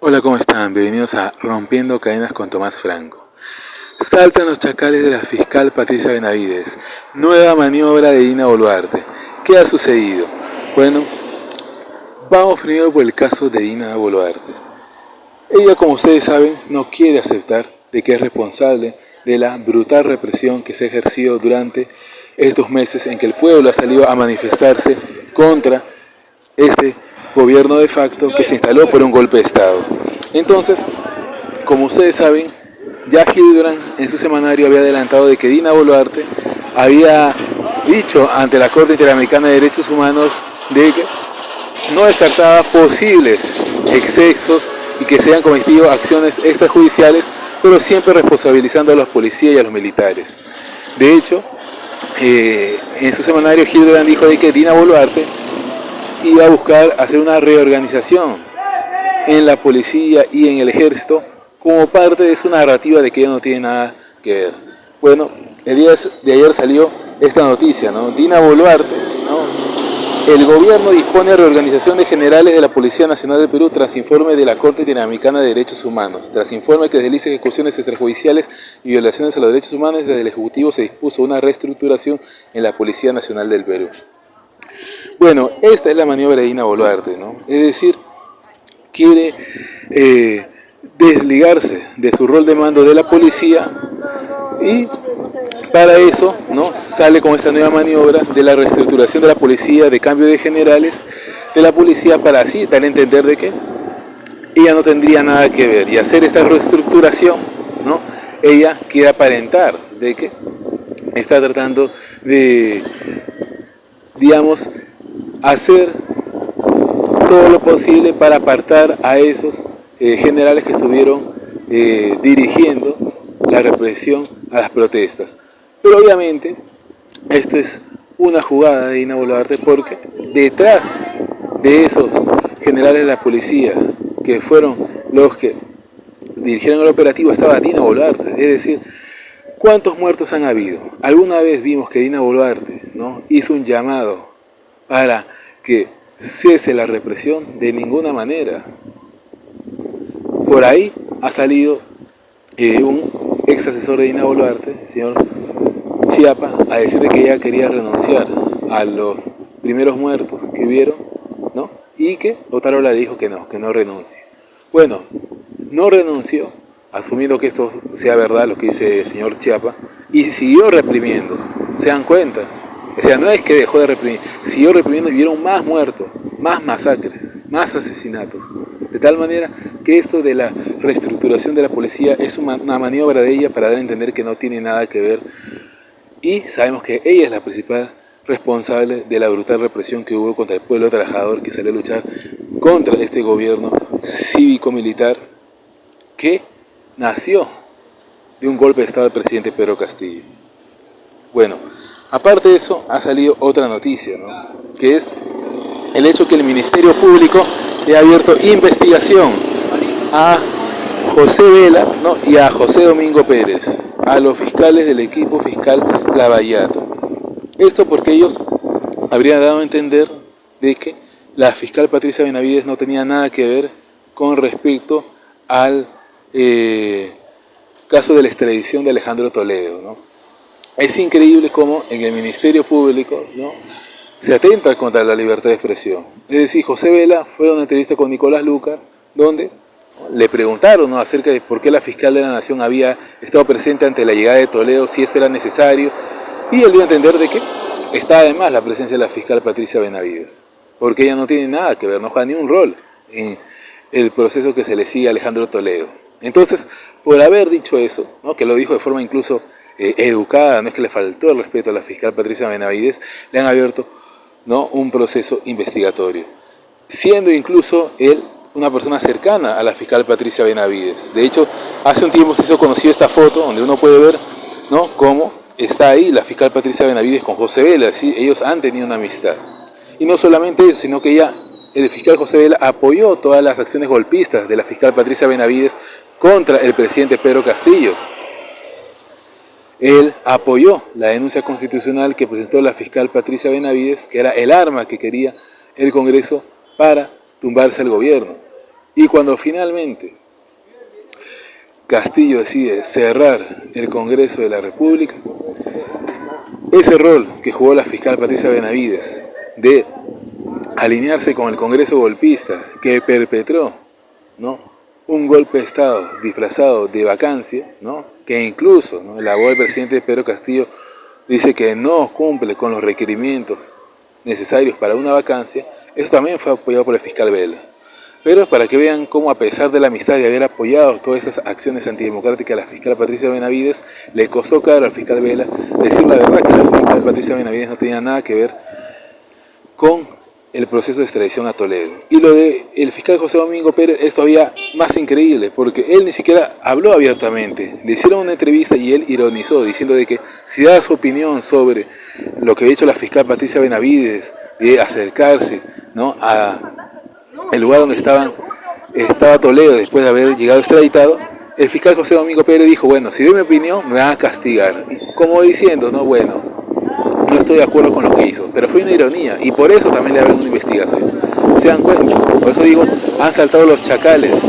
Hola, ¿cómo están? Bienvenidos a Rompiendo Cadenas con Tomás Franco. Saltan los chacales de la fiscal Patricia Benavides. Nueva maniobra de Dina Boluarte. ¿Qué ha sucedido? Bueno, vamos primero por el caso de Dina Boluarte. Ella, como ustedes saben, no quiere aceptar de que es responsable de la brutal represión que se ha ejercido durante estos meses en que el pueblo ha salido a manifestarse contra este gobierno de facto que se instaló por un golpe de Estado. Entonces, como ustedes saben, ya Hildebrand en su semanario había adelantado de que Dina Boluarte había dicho ante la Corte Interamericana de Derechos Humanos de que no descartaba posibles excesos y que se hayan cometido acciones extrajudiciales, pero siempre responsabilizando a los policías y a los militares. De hecho, en su semanario Hildebrand dijo de que Dina Boluarte iba a buscar hacer una reorganización en la policía y en el ejército como parte de su narrativa de que ella no tiene nada que ver. Bueno, el día de ayer salió esta noticia, ¿no? Dina Boluarte, ¿no? El gobierno dispone de reorganización de generales de la Policía Nacional del Perú tras informe de la Corte Interamericana de Derechos Humanos. Tras informe que desliza ejecuciones extrajudiciales y violaciones a los derechos humanos, desde el Ejecutivo se dispuso una reestructuración en la Policía Nacional del Perú. Bueno, esta es la maniobra de Dina Boluarte, ¿no? Es decir, quiere desligarse de su rol de mando de la policía y para eso, ¿no?, sale con esta nueva maniobra de la reestructuración de la policía, de cambio de generales de la policía, para así dar a entender de que ella no tendría nada que ver, y hacer esta reestructuración, ¿no?, ella quiere aparentar de que está tratando de, digamos, hacer todo lo posible para apartar a esos generales que estuvieron dirigiendo la represión a las protestas. Pero obviamente esto es una jugada de Dina Boluarte, porque detrás de esos generales de la policía que fueron los que dirigieron el operativo estaba Dina Boluarte. Es decir, ¿cuántos muertos han habido? ¿Alguna vez vimos que Dina Boluarte, ¿no?, hizo un llamado para que cese la represión? De ninguna manera. Por ahí ha salido un ex asesor de Dina Boluarte, el señor Chiapa, a decirle que ella quería renunciar a los primeros muertos que hubieron, ¿no?, y que Otárola le dijo que no renuncie. Bueno, no renunció, asumiendo que esto sea verdad lo que dice el señor Chiapa, y siguió reprimiendo. ¿Se dan cuenta? O sea, no es que dejó de reprimir, siguió reprimiendo y hubieron más muertos, más masacres, más asesinatos. De tal manera que esto de la reestructuración de la policía es una maniobra de ella para dar a entender que no tiene nada que ver. Y sabemos que ella es la principal responsable de la brutal represión que hubo contra el pueblo trabajador que salió a luchar contra este gobierno cívico-militar que nació de un golpe de Estado del presidente Pedro Castillo. Bueno, aparte de eso, ha salido otra noticia, ¿no?, que es el hecho que el Ministerio Público le ha abierto investigación a José Vela, ¿no?, y a José Domingo Pérez, a los fiscales del equipo fiscal Lavallato. Esto porque ellos habrían dado a entender de que la fiscal Patricia Benavides no tenía nada que ver con respecto al caso de la extradición de Alejandro Toledo, ¿no? Es increíble cómo en el Ministerio Público, ¿no?, se atenta contra la libertad de expresión. Es decir, José Vela fue a una entrevista con Nicolás Lucar, donde le preguntaron, ¿no?, acerca de por qué la fiscal de la Nación había estado presente ante la llegada de Toledo, si eso era necesario, y él dio a entender de que está además la presencia de la fiscal Patricia Benavides, porque ella no tiene nada que ver, no juega ni un rol en el proceso que se le sigue a Alejandro Toledo. Entonces, por haber dicho eso, ¿no?, que lo dijo de forma incluso educada, no es que le faltó el respeto a la fiscal Patricia Benavides, le han abierto, ¿no?, un proceso investigatorio, siendo incluso él una persona cercana a la fiscal Patricia Benavides. De hecho, hace un tiempo se hizo conocida esta foto donde uno puede ver, ¿no?, cómo está ahí la fiscal Patricia Benavides con José Vela. ¿Sí? Ellos han tenido una amistad. Y no solamente eso, sino que el fiscal José Vela apoyó todas las acciones golpistas de la fiscal Patricia Benavides contra el presidente Pedro Castillo. Él apoyó la denuncia constitucional que presentó la fiscal Patricia Benavides, que era el arma que quería el Congreso para tumbarse al gobierno. Y cuando finalmente Castillo decide cerrar el Congreso de la República, ese rol que jugó la fiscal Patricia Benavides de alinearse con el Congreso golpista que perpetró, ¿no?, un golpe de Estado disfrazado de vacancia, ¿no?, que incluso, ¿no?, el abogado del presidente Pedro Castillo dice que no cumple con los requerimientos necesarios para una vacancia, eso también fue apoyado por el fiscal Vela. Pero para que vean cómo, a pesar de la amistad y haber apoyado todas estas acciones antidemocráticas de la fiscal Patricia Benavides, le costó caro al fiscal Vela decir la verdad, que la fiscal Patricia Benavides no tenía nada que ver con el proceso de extradición a Toledo. Y lo del fiscal José Domingo Pérez es todavía más increíble, porque él ni siquiera habló abiertamente. Le hicieron una entrevista y él ironizó, diciendo de que si daba su opinión sobre lo que había hecho la fiscal Patricia Benavides, de acercarse, ¿no?, a el lugar donde estaba Toledo después de haber llegado extraditado, el fiscal José Domingo Pérez dijo, bueno, si doy mi opinión me van a castigar. Como diciendo, no, bueno, no estoy de acuerdo con lo que hizo. Pero fue una ironía, y por eso también le abren una investigación. ¿Se dan cuenta? Por eso digo, han saltado los chacales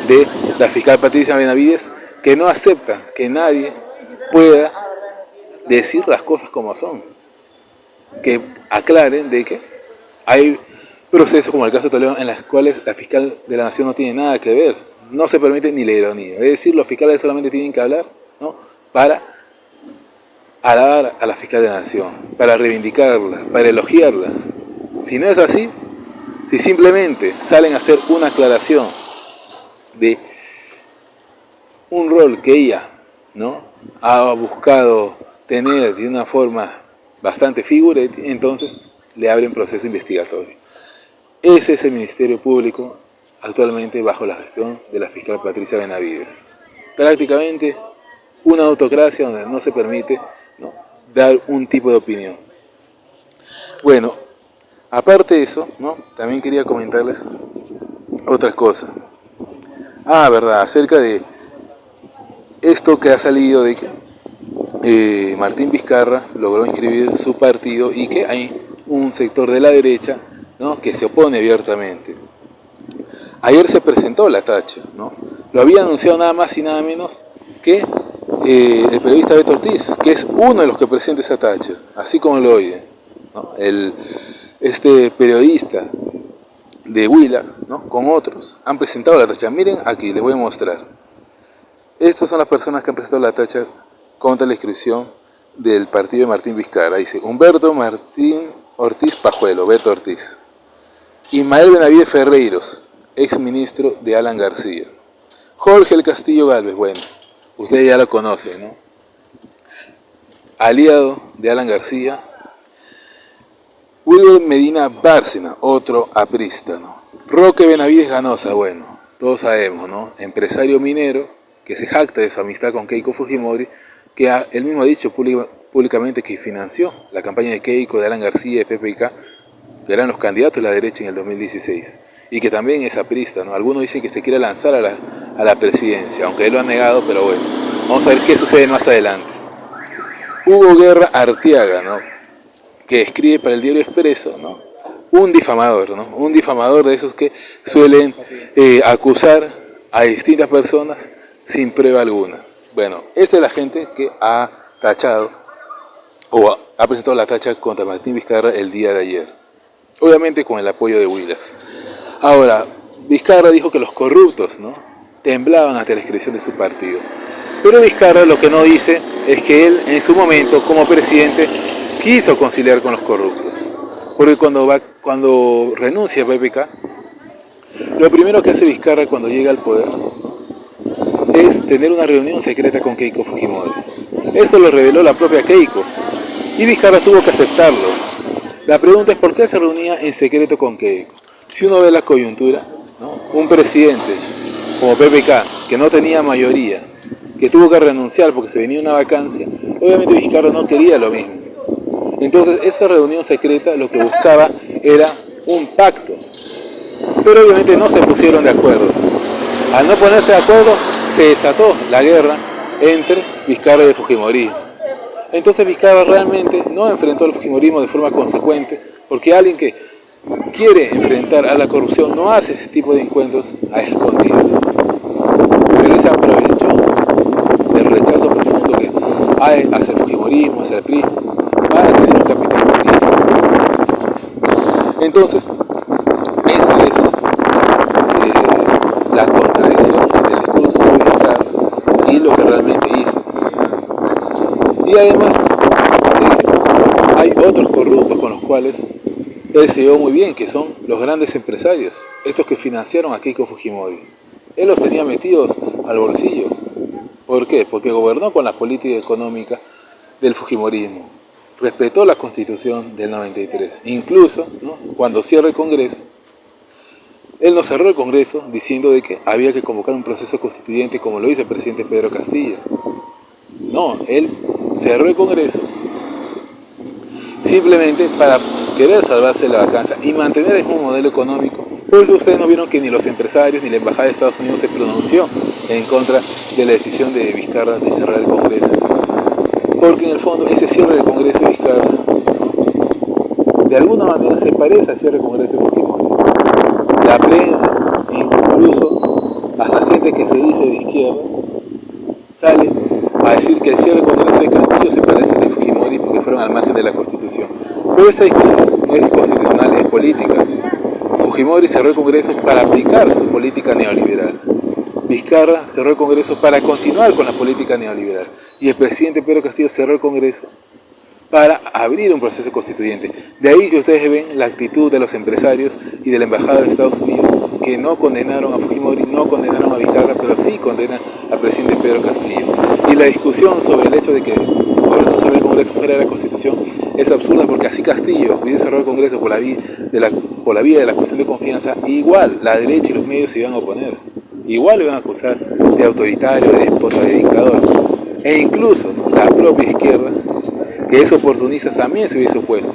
de la fiscal Patricia Benavides, que no acepta que nadie pueda decir las cosas como son. Que aclaren de que hay procesos como el caso de Toledo en los cuales la fiscal de la Nación no tiene nada que ver. No se permite ni la ironía. Es decir, los fiscales solamente tienen que hablar, ¿no?, para alabar a la fiscal de la Nación, para reivindicarla, para elogiarla. Si no es así, si simplemente salen a hacer una aclaración de un rol que ella, ¿no?, ha buscado tener de una forma bastante figurete, entonces le abren proceso investigatorio. Ese es el Ministerio Público actualmente bajo la gestión de la fiscal Patricia Benavides. Prácticamente una autocracia donde no se permite, ¿no?, dar un tipo de opinión. Bueno, aparte de eso, ¿no?, también quería comentarles otras cosas. Verdad, acerca de esto que ha salido de que Martín Vizcarra logró inscribir su partido y que hay un sector de la derecha, ¿no?, que se opone abiertamente. Ayer se presentó la tacha, ¿no? Lo había anunciado nada más y nada menos que el periodista Beto Ortiz, que es uno de los que presenta esa tacha, así como lo oye, ¿no? Este periodista de Willax, ¿no?, con otros, han presentado la tacha. Miren aquí, les voy a mostrar. Estas son las personas que han presentado la tacha contra la inscripción del partido de Martín Vizcarra. Dice Humberto Martín Ortiz Pajuelo, Beto Ortiz. Ismael Benavides Ferreiros, ex ministro de Alan García. Jorge El Castillo Galvez, bueno, ustedes ya lo conocen, ¿no?, aliado de Alan García. Wilber Medina Bárcena, otro aprista, ¿no? Roque Benavides Ganosa, bueno, todos sabemos, ¿no?, empresario minero que se jacta de su amistad con Keiko Fujimori, que él mismo ha dicho públicamente que financió la campaña de Keiko, de Alan García, de PPK, que eran los candidatos de la derecha en el 2016, y que también es aprista, ¿no? Algunos dicen que se quiere lanzar a la presidencia, aunque él lo ha negado, pero bueno, vamos a ver qué sucede más adelante. Hugo Guerra Arteaga, ¿no?, que escribe para el diario Expreso, ¿no?, un difamador, ¿no?, un difamador de esos que suelen acusar a distintas personas sin prueba alguna. Bueno, esta es la gente que ha tachado o ha presentado la tacha contra Martín Vizcarra el día de ayer, obviamente con el apoyo de Willax. Ahora, Vizcarra dijo que los corruptos, ¿no?, temblaban ante la inscripción de su partido, pero Vizcarra lo que no dice es que él en su momento como presidente quiso conciliar con los corruptos, porque cuando renuncia a PPK, lo primero que hace Vizcarra cuando llega al poder es tener una reunión secreta con Keiko Fujimori. Eso lo reveló la propia Keiko y Vizcarra tuvo que aceptarlo. La pregunta es por qué se reunía en secreto con Keiko. Si uno ve la coyuntura, ¿no?, un presidente como PPK que no tenía mayoría, que tuvo que renunciar porque se venía una vacancia, obviamente Vizcarra no quería lo mismo. Entonces esa reunión secreta lo que buscaba era un pacto, pero obviamente no se pusieron de acuerdo. Al no ponerse de acuerdo, se desató la guerra entre Vizcarra y el Fujimorismo. Entonces Vizcarra realmente no enfrentó al Fujimorismo de forma consecuente, porque alguien que quiere enfrentar a la corrupción no hace ese tipo de encuentros a escondidas. Pero él se aprovechó del rechazo profundo que hay hacia el fujimorismo, hacia el PRI, para tener un capital político. Entonces, esa es la contradicción entre el discurso de Vizcarra y lo que realmente hizo. Y además, hay otros corruptos con los cuales él se llevó muy bien, que son los grandes empresarios, estos que financiaron a Keiko Fujimori. Él los tenía metidos al bolsillo. ¿Por qué? Porque gobernó con la política económica del fujimorismo. Respetó la Constitución del 93. Incluso, ¿no?, cuando cierra el Congreso, él no cerró el Congreso diciendo de que había que convocar un proceso constituyente como lo hizo el presidente Pedro Castillo. No, él cerró el Congreso simplemente para querer salvarse la vacancia y mantener el mismo modelo económico. Por eso ustedes no vieron que ni los empresarios ni la Embajada de Estados Unidos se pronunció en contra de la decisión de Vizcarra de cerrar el Congreso. Porque en el fondo ese cierre del Congreso de Vizcarra de alguna manera se parece al cierre del Congreso de Fujimori. La prensa, incluso hasta gente que se dice de izquierda, sale a decir que el cierre del Congreso de Castillo se parece al de Fujimori porque fueron al margen de la Constitución. Pero esta discusión no es constitucional, es política. Fujimori cerró el Congreso para aplicar su política neoliberal. Vizcarra cerró el Congreso para continuar con la política neoliberal. Y el presidente Pedro Castillo cerró el Congreso para abrir un proceso constituyente. De ahí que ustedes ven la actitud de los empresarios y de la Embajada de Estados Unidos, que no condenaron a Fujimori, no condenaron a Vizcarra, pero sí condenan al presidente Pedro Castillo. Y la discusión sobre el hecho de que ahora no cerrar el Congreso fuera de la Constitución es absurda, porque así Castillo hubiese cerrado el Congreso por la vía de la cuestión de confianza, igual la derecha y los medios se iban a oponer. Igual le iban a acusar de autoritario, de déspota, de dictador. E incluso, ¿no?, la propia izquierda, que es oportunista, también se hubiese opuesto.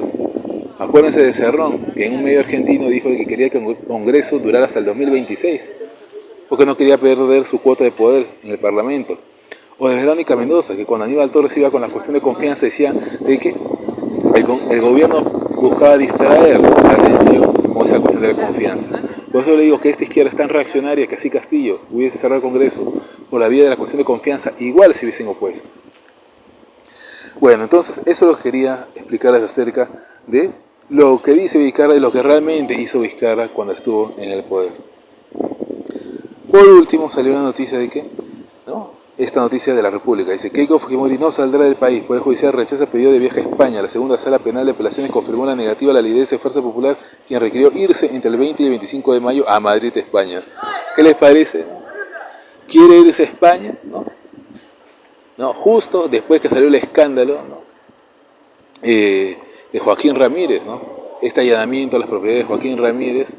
Acuérdense de Cerrón, que en un medio argentino dijo que quería que el Congreso durara hasta el 2026, porque no quería perder su cuota de poder en el Parlamento. O de Verónica Mendoza, que cuando Aníbal Torres iba con la cuestión de confianza decía de que el gobierno buscaba distraer la atención con esa cuestión de la confianza. Por eso le digo que esta izquierda es tan reaccionaria que así Castillo hubiese cerrado el Congreso por la vía de la cuestión de confianza, igual se hubiesen opuesto. Bueno, entonces eso lo que quería explicarles acerca de lo que dice Vizcarra y lo que realmente hizo Vizcarra cuando estuvo en el poder. Por último salió una noticia de que, ¿no?, esta noticia de la República dice: Keiko Fujimori no saldrá del país. Poder Judicial rechaza pedido de viaje a España. La segunda sala penal de apelaciones confirmó la negativa a la lideresa de Fuerza Popular, quien requirió irse entre el 20 y el 25 de mayo a Madrid, España. ¿Qué les parece? ¿Quiere irse a España? No, justo después que salió el escándalo, ¿no?, de Joaquín Ramírez, ¿no?, este allanamiento a las propiedades de Joaquín Ramírez,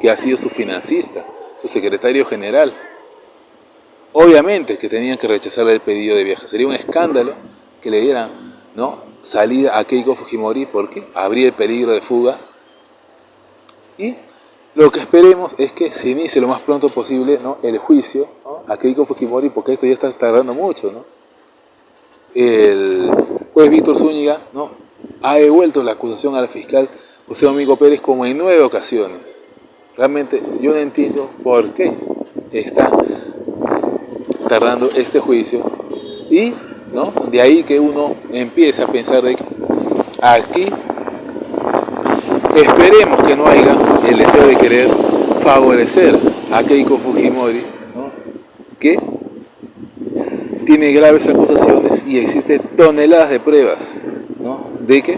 que ha sido su financista, su secretario general. Obviamente que tenían que rechazarle el pedido de viaje. Sería un escándalo que le dieran, ¿no?, salida a Keiko Fujimori, porque habría el peligro de fuga. Y lo que esperemos es que se inicie lo más pronto posible, ¿no?, el juicio, ¿no?, a Keiko Fujimori, porque esto ya está tardando mucho, ¿no? El juez Víctor Zúñiga, ¿no?, ha devuelto la acusación al fiscal José Domingo Pérez como en 9 ocasiones. Realmente yo no entiendo por qué está tardando este juicio, y, ¿no?, de ahí que uno empieza a pensar de que aquí esperemos que no haya el deseo de querer favorecer a Keiko Fujimori, ¿no?, que tiene graves acusaciones y existen toneladas de pruebas, ¿no?, de que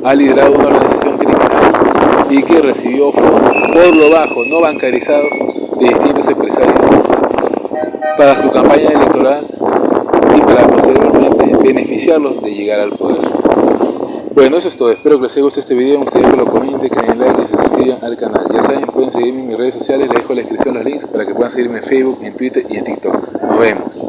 ha liderado una organización criminal y que recibió fondos por lo bajo, no bancarizados, de distintos empresarios para su campaña electoral y para posteriormente beneficiarlos de llegar al poder. Bueno, eso es todo. Espero que les haya gustado este video. Me gustaría que lo comenten, que le den like y se suscriban al canal. Ya saben, pueden seguirme en mis redes sociales. Les dejo en la descripción los links para que puedan seguirme en Facebook, en Twitter y en TikTok. Nos vemos.